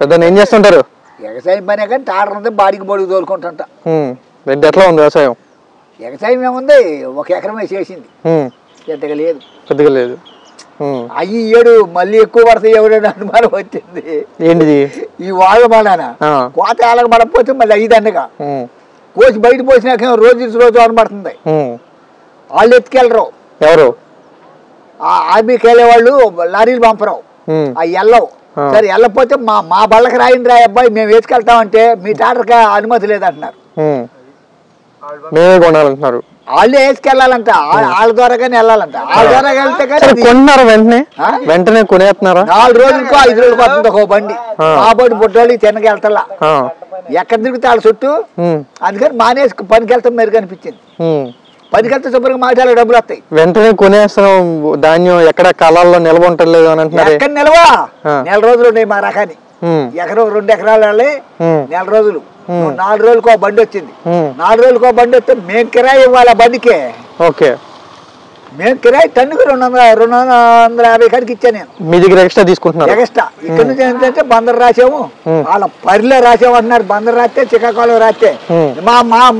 పెద్ద ఏం చేస్తుంటారు? వ్యవసాయం పనే కానీ టాటర్ ఉంది బాడికి బడుగు తోలుకుంటుంటా. ఎట్లా ఉంది వ్యవసాయం? వ్యవసాయం ఏముంది, 1 ఎకరమే చేసింది, పెద్దగా లేదు. పెద్దగా లేదు. అవి 7 మళ్ళీ ఎక్కువ పడతాయి ఎవరైనా అనుమానం వచ్చింది. ఏంటిది? ఈ వాళ్ళు పడానా కోత వాళ్ళకి పడకపోతే మళ్ళీ 5 అన్నగా కోసి బయట పోసినాక రోజు అనబడుతుంది. వాళ్ళు ఎత్తుకెళ్ళరు. ఎవరు? ఆర్మీకి వెళ్ళే వాళ్ళు లారీలు పంపరావు, అవి వెళ్ళవు. సరే వెళ్ళకపోతే మా బళ్ళకి రాయండి రా అబ్బాయి, మేము వేసుకెళ్తామంటే మీ టాటర్కి అనుమతి లేదంటున్నారు. మేమే కొనాలంటున్నారు. వాళ్ళే వేసుకెళ్ళాలంట, వాళ్ళ ద్వారాగానే వెళ్ళాలంట. వాళ్ళ ద్వారా వెళ్తే కొన్నారా? వెంటనే కొనేస్తున్నారా? 4 రోజులకో 5 రోజులకో వస్తుంది ఒక బండి. మా బండి బుడ్డోళ్ళు తినకి వెళ్తా ఎక్కడ తిరిగితే వాళ్ళ చుట్టూ. అందుకని మానేసి పనికి వెళ్తాం మెరుగు అనిపించింది. పనికి వెళ్తే శుభ్రంగా మాట్లాడే డబ్బులు వస్తాయి. వెంటనే కొనేస్తాం. ధాన్యం ఎక్కడ కాలాల్లో నిల్వ ఉంటలేదు అని అంటున్నారు. ఎక్కడ నిల్వ? 1 రోజులు ఉన్నాయి మా రకాన్ని. ఎకరం 2 ఎకరాలు వెళ్ళి 1 రోజులు. 4 రోజులకో బండి వచ్చింది. 4 రోజులకో బండి వస్తే మేము కిరాయి ఇవ్వాలి ఆ బండికే. ఓకే, మేము కిరాయి టన్నుకు 250 కాడికి ఇచ్చాను నేను. మీ దగ్గర ఎక్స్ట్రా తీసుకుంటున్నారు? ఎక్స్ట్రా. ఇక్కడ నుంచి ఏంటంటే బందరు రాసాము, వాళ్ళ పరిలో రాసాము అంటున్నారు. బందరు రాస్తే శ్రీకాకుళం రాస్తే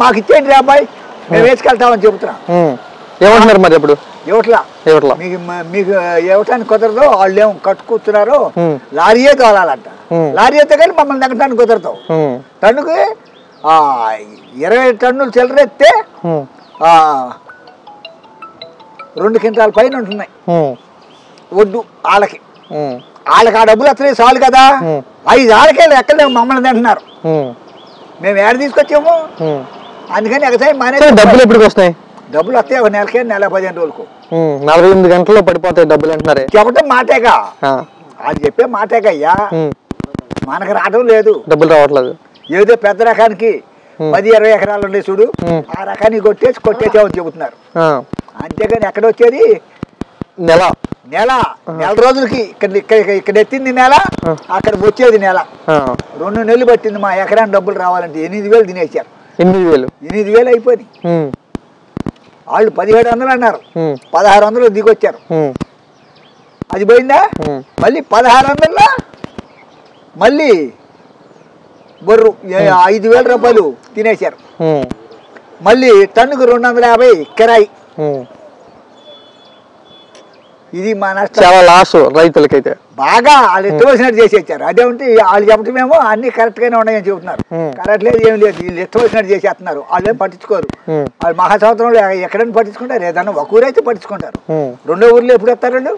మాకు ఇచ్చేయండి రా అబ్బాయి, మేము వేసుకెళ్తామని చెబుతున్నా. ఏమంటున్నారు మరి? ఇప్పుడు మీకు ఇవ్వటానికి కుదరదు, వాళ్ళు ఏమో కట్టుకూర్చున్నారు, లారీయే తోలాలంట. లారీ అయితే కానీ మమ్మల్ని నెగ్గటానికి కుదరదు. టన్నుకి 20 టన్నులు చిల్లరెత్తే 2 క్వింటాల పైన ఉంటున్నాయి ఒడ్డు వాళ్ళకి. వాళ్ళకి ఆ డబ్బులు వస్తున్నాయి చాలు కదా. 5 ఆళ్ళకే ఎక్కడ మమ్మల్ని తింటున్నారు. మేము ఏడ తీసుకొచ్చాము. అందుకని ఎగసాయం మానేసి. డబ్బులు ఎప్పటికి వస్తాయి? డబ్బులు వస్తాయి ఒక నెలకే, నెల 15 రోజులకు. 48 గంటల్లో పడిపోతాయి డబ్బులు అంటున్నారే. చెప్పటం మాటేగా, అది చెప్పే మాటేగా అయ్యా. మనకు రావడం లేదు, డబ్బులు రావట్లేదు. ఏదో పెద్ద రకానికి 10-20 ఎకరాలు ఉండే చూడు, ఆ రకాన్ని కొట్టేసామని చెబుతున్నారు. అంతేగాని ఎక్కడ వచ్చేది? నెల రోజులకి. ఇక్కడ ఎత్తింది నెల, అక్కడ వచ్చేది నెల. 2 నెలలు పట్టింది మా ఎకరాన్ని డబ్బులు రావాలంటే. 8,000 తినేసారు. 8,000 అయిపోయింది. వాళ్ళు 1,700 అన్నారు, 1,600 దిగొచ్చారు. అది పోయిందా? మళ్ళీ 1,600లో మళ్ళీ బొర్రు 5,000 రూపాయలు తినేశారు. మళ్ళీ టన్నుకు 250 కిరాయి. ఇది మా నష్టం. చాలా లాస్ రైతులకైతే. బాగా వాళ్ళు ఎత్తవలసినట్టు చేసేచ్చారు. అదేంటి వాళ్ళు చెప్పటమేమో అన్ని కరెక్ట్ గానే ఉన్నాయని చెబుతున్నారు. కరెక్ట్ లేదు, ఏం లేదు. వీళ్ళు ఎత్తవలసినట్టు చేసేస్తున్నారు. వాళ్ళు ఏం పట్టించుకోరు. వాళ్ళు మహాసముద్రంలో ఎక్కడైనా పట్టించుకుంటారు, ఏదన్నా ఒక ఊరైతే పట్టించుకుంటారు. 2వ ఊర్లో ఎప్పుడు వస్తారు వాళ్ళు?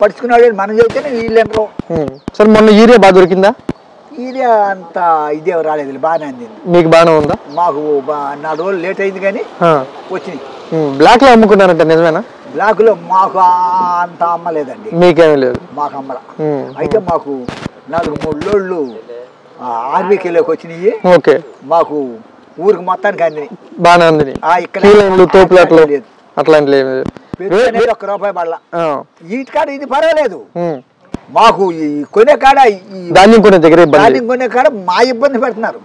పట్టించుకున్నాడు మనం చెబితేనే వీళ్ళు ఎంతో. సరే, మొన్న యూరియా బాగా దొరికిందా? యూరియా అంత ఇదే రాలేదు, బాగానే అందింది. మీకు బాగానే ఉందా? మాకు 4 రోజులు లేట్ అయింది కానీ వచ్చినాయి. బ్లాక్ లో అమ్ముకున్నారంట, నిజమేనా? బ్లాక్ లో మాకు అంత అమ్మలేదండి. మీకేమీ లేదు? మాకు అమ్మల. అయితే మాకు 4-3 లోడ్లు ఆర్బీకేలోకి వచ్చినాయి. ఓకే, మాకు ఊరికి మొత్తానికి అందినాయి. బాగానే అందినాయి. ఇక్కడ లేదు, అట్లాంటి లేదు. ₹1 పడలా. వీటి కాడ ఇది పర్వాలేదు. మాకు ఈ కొనే కాడ, ధాన్యం కొనే కాడ మా ఇబ్బంది పెడుతున్నారు.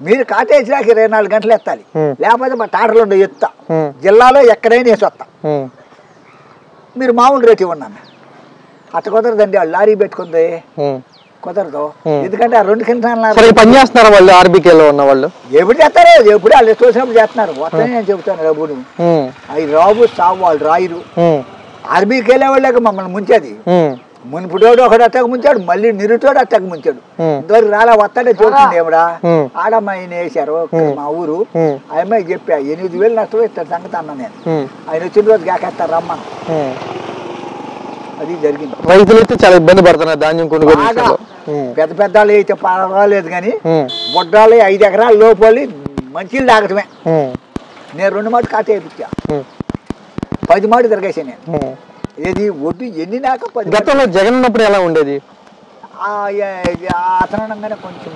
మీరు కాటేసినాక 24 గంటలు ఎత్తాలి, లేకపోతే మా టాటర్లు ఉండే ఎత్తా. జిల్లాలో ఎక్కడైనా వేసి వస్తా, మీరు మామూలు రేటు ఇవ్వండి అన్న. అట్ట కుదరదండి. వాళ్ళు లారీ పెట్టుకుంది కుదరదు. ఎందుకంటే ఆ 2 క్వింటాలు పని చేస్తున్నారు వాళ్ళు. ఆర్బీకేలో ఉన్న వాళ్ళు ఎప్పుడు చేస్తారు? ఎప్పుడు వాళ్ళు చూసినప్పుడు చేస్తున్నారు. వస్తానే నేను చెబుతాను డబ్బులు. అవి రాబు సాగు, వాళ్ళు రాయిరు. ఆర్బీకేలో వాళ్ళకి మమ్మల్ని ముంచేది. మునిపుటోడు ఒకడు అట్టకు ముంచాడు, మళ్ళీ నిరుటోడు అట్టకు ముంచాడు. ఇంతవరకు రాలా వస్తాడే చూస్తుంది ఏమడా. ఆడమ్మాయిని వేసారు మా ఊరు. ఆ అమ్మాయికి చెప్పా 8,000 నష్టం ఇస్తాడు సంగతి అన్నా నేను. ఆయన వచ్చిన రోజు కాకేస్తారు రమ్మను. అది జరిగింది. రైతులు అయితే చాలా ఇబ్బంది పడుతున్నారు ధాన్యం కొనుగోలు. పెద్ద పెద్ద వాళ్ళు అయితే పర్వాలేదు కానీ బొడ్డాలు 5 ఎకరాల లోపలి మంచిలు తాగటమే. నేను 2 మాటలు కాటే వేయించా, 10 మాటలు తిరగేసా నేను. ఏది ఒడ్డు ఎన్ని నాక 10. గతంలో జగన్ ఉన్నప్పుడు ఎలా ఉండేది? అతనంగానే కొంచెం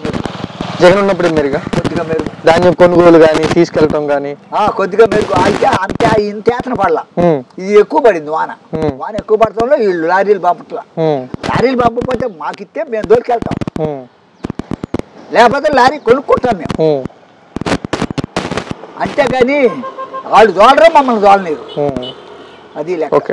జగన్ ఉన్నప్పుడు మెరుగా, కొద్దిగా మెరుగు. ధాన్యం కొనుగోలు కానీ తీసుకెళ్ళటం కానీ కొద్దిగా మెరుగు. అయితే అంతే ఇంత ఏతన పడలా. ఇది ఎక్కువ పడింది వాన. వాన ఎక్కువ పడటంలో వీళ్ళు లారీలు పంపట్లా. లారీలు పంపకపోతే మాకిస్తే మేము దొరికెళ్తాం, లేకపోతే లారీ కొనుక్కుంటాం మేము. అంతేగాని వాళ్ళు దోలరు, మమ్మల్ని దోలనీరు. అది లెక్క.